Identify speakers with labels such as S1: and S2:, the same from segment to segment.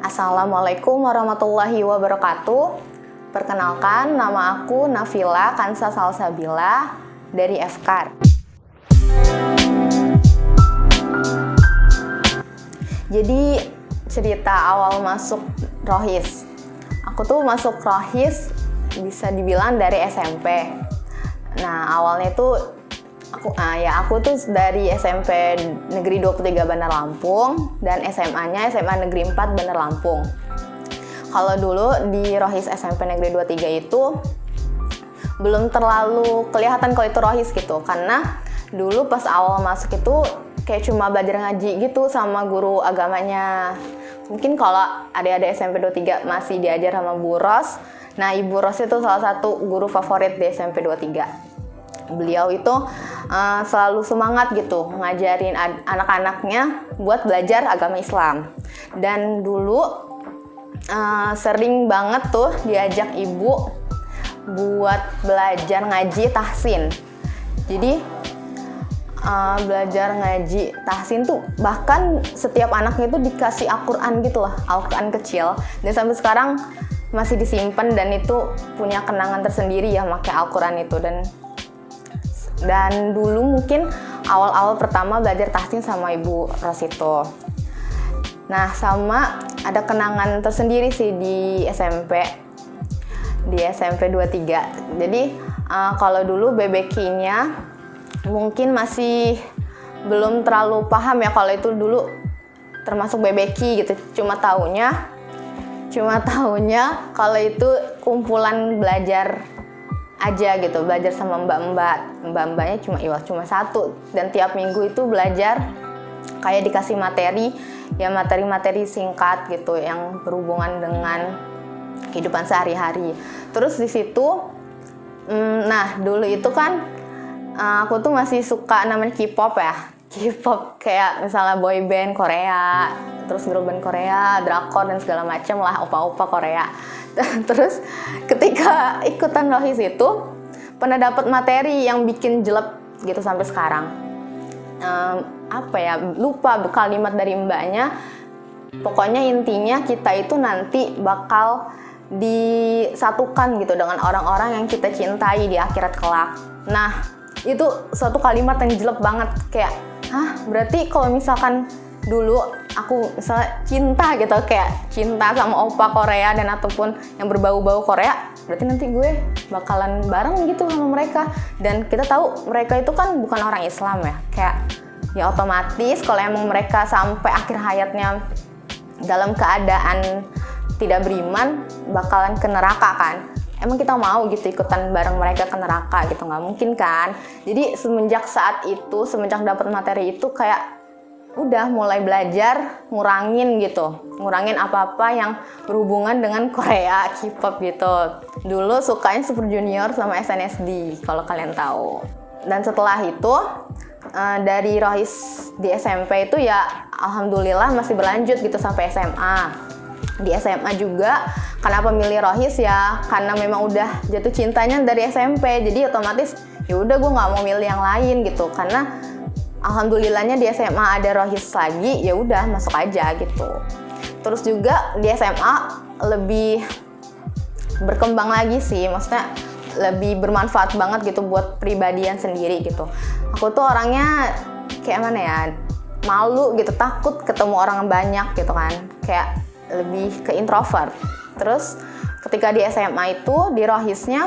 S1: Assalamualaikum warahmatullahi wabarakatuh. Perkenalkan, nama aku Nafila Kansa Salsabila dari FKAR. Jadi cerita awal masuk Rohis. Aku tuh masuk Rohis bisa dibilang dari SMP. Nah, awalnya tuh aku tuh dari SMP Negeri 23 Bandar Lampung dan SMA-nya SMA Negeri 4 Bandar Lampung. Kalau dulu di Rohis SMP Negeri 23 itu belum terlalu kelihatan kalau itu Rohis gitu, karena dulu pas awal masuk itu kayak cuma belajar ngaji gitu sama guru agamanya. Mungkin kalau adik-adik SMP 23 masih diajar sama Bu Ros. Nah, Ibu Ros itu salah satu guru favorit di SMP 23. Beliau itu selalu semangat gitu ngajarin anak-anaknya buat belajar agama Islam. Dan dulu sering banget tuh diajak ibu buat belajar ngaji tahsin. Jadi belajar ngaji tahsin tuh bahkan setiap anaknya itu dikasih Al-Quran gitu lah, Al-Quran kecil. Dan sampai sekarang masih disimpan dan itu punya kenangan tersendiri ya pakai Al-Quran itu. Dan dulu mungkin awal-awal pertama belajar tahsin sama Ibu Ros itu. Nah, sama ada kenangan tersendiri sih di SMP 23. Jadi kalau dulu BBQ-nya mungkin masih belum terlalu paham ya kalau itu dulu termasuk BBQ gitu. Cuma taunya kalau itu kumpulan belajar aja gitu, belajar sama mbak-mbaknya cuma satu, dan tiap minggu itu belajar kayak dikasih materi singkat gitu yang berhubungan dengan kehidupan sehari-hari. Terus di situ nah dulu itu kan aku tuh masih suka namanya K-pop ya, K-pop kayak misalnya boy band Korea, terus girl band Korea, drakor dan segala macam lah, opa-opa Korea. Terus ketika ikutan Rohis itu pernah dapat materi yang bikin jelek gitu sampai sekarang. Lupa kalimat dari mbaknya. Pokoknya intinya kita itu nanti bakal disatukan gitu dengan orang-orang yang kita cintai di akhirat kelak. Nah, itu suatu kalimat yang jelek banget, kayak berarti kalau misalkan dulu aku misalnya cinta gitu, kayak cinta sama opa Korea dan ataupun yang berbau-bau Korea, berarti nanti gue bakalan bareng gitu sama mereka. Dan kita tahu mereka itu kan bukan orang Islam ya, kayak ya otomatis kalau emang mereka sampai akhir hayatnya dalam keadaan tidak beriman bakalan ke neraka kan. Emang kita mau gitu ikutan bareng mereka ke neraka gitu, nggak mungkin kan. Jadi semenjak dapat materi itu kayak udah mulai belajar ngurangin apa-apa yang berhubungan dengan Korea, K-pop gitu. Dulu sukanya Super Junior sama SNSD kalau kalian tahu. Dan setelah itu dari Rohis di SMP itu ya alhamdulillah masih berlanjut gitu sampai SMA. Di SMA juga kenapa milih Rohis ya karena memang udah jatuh cintanya dari SMP. Jadi otomatis ya udah gue nggak mau milih yang lain gitu, karena alhamdulillahnya di SMA ada Rohis lagi, ya udah masuk aja gitu. Terus juga di SMA lebih berkembang lagi sih, maksudnya lebih bermanfaat banget gitu buat pribadian sendiri gitu. Aku tuh orangnya kayak mana ya, malu gitu, takut ketemu orang banyak gitu kan, kayak lebih ke introvert. Terus ketika di SMA itu di Rohisnya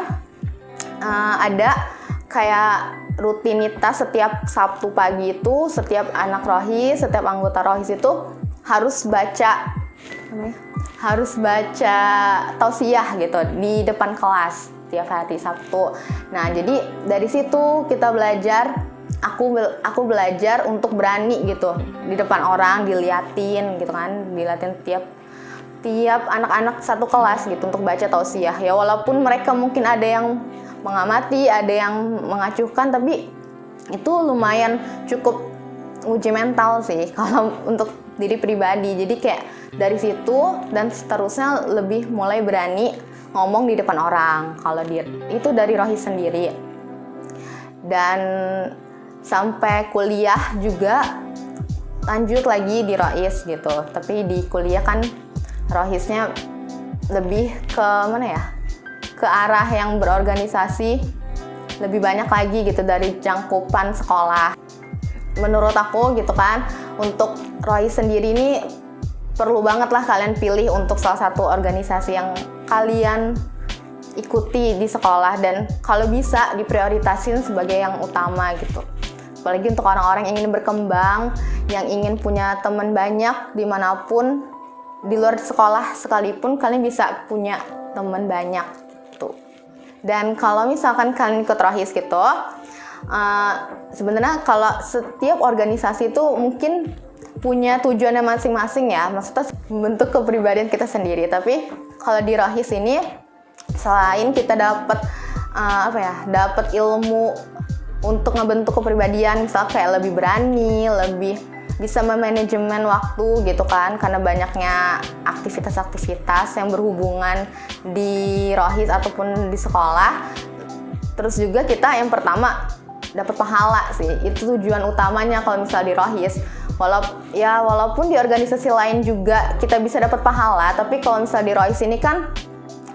S1: ada kayak rutinitas setiap Sabtu pagi itu setiap anak Rohis, setiap anggota Rohis itu harus baca tausiah gitu di depan kelas tiap hari Sabtu. Nah, jadi dari situ kita belajar, aku belajar untuk berani gitu di depan orang, diliatin gitu kan, diliatin tiap anak-anak satu kelas gitu untuk baca tausiah. Ya walaupun mereka mungkin ada yang mengamati, ada yang mengacuhkan, tapi itu lumayan cukup uji mental sih kalau untuk diri pribadi. Jadi kayak dari situ dan seterusnya lebih mulai berani ngomong di depan orang. Kalau itu dari Rohis sendiri. Dan sampai kuliah juga lanjut lagi di Rohis gitu. Tapi di kuliah kan Rohisnya lebih ke mana ya, ke arah yang berorganisasi lebih banyak lagi gitu dari cangkupan sekolah. Menurut aku gitu kan, untuk Rohis sendiri ini perlu banget lah kalian pilih untuk salah satu organisasi yang kalian ikuti di sekolah, dan kalau bisa diprioritasin sebagai yang utama gitu. Apalagi untuk orang-orang yang ingin berkembang, yang ingin punya teman banyak dimanapun, di luar sekolah sekalipun kalian bisa punya teman banyak gitu. Dan kalau misalkan kalian ikut Rohis gitu, sebenarnya kalau setiap organisasi itu mungkin punya tujuannya masing-masing ya, maksudnya membentuk kepribadian kita sendiri. Tapi kalau di Rohis ini, selain kita dapat dapat ilmu untuk ngebentuk kepribadian, misal kayak lebih berani, lebih bisa memanajemen waktu gitu kan, karena banyaknya aktivitas-aktivitas yang berhubungan di Rohis ataupun di sekolah. Terus juga kita yang pertama dapat pahala sih, itu tujuan utamanya kalau misal di Rohis. Walaupun di organisasi lain juga kita bisa dapat pahala, tapi kalau misal di Rohis ini kan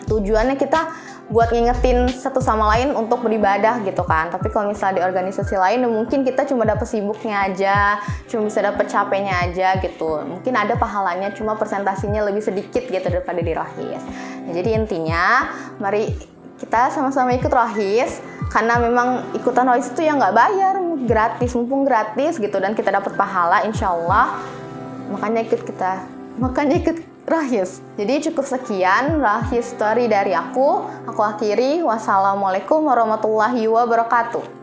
S1: tujuannya kita buat ngingetin satu sama lain untuk beribadah gitu kan. Tapi kalau misalnya di organisasi lain mungkin kita cuma dapat sibuknya aja, cuma bisa dapat capeknya aja gitu. Mungkin ada pahalanya, cuma persentasinya lebih sedikit gitu daripada di Rohis. Nah, jadi intinya mari kita sama-sama ikut Rohis, karena memang ikutan Rohis itu ya nggak bayar, gratis, mumpung gratis gitu, dan kita dapat pahala insya Allah. Makanya ikut Rohis. Jadi cukup sekian Rohis story dari aku akhiri. Wassalamualaikum warahmatullahi wabarakatuh.